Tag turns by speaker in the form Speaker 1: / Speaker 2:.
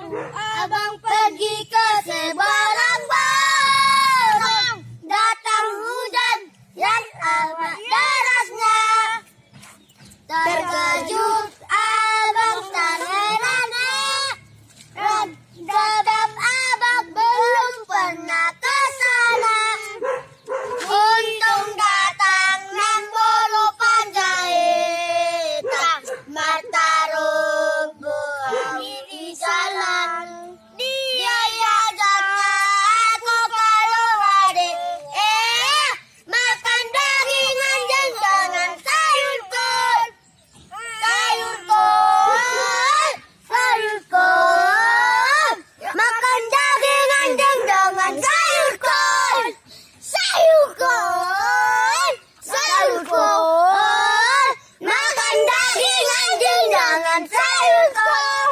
Speaker 1: Abang pergi ke seberang barang, datang hujan yang amat derasnya. Terkejut abang tak heran, sebab abang belum pernah ke sana. Untung datang Nembolo Panjaitan, mata rumput di jalan. Dia ajaknya aku kalau adik, makan daging anjing dengan sayur kol. Sayur kol, sayur kol. Makan daging anjing dengan sayur kol. Sayur kol, sayur kol. Makan daging anjing dengan sayur kol.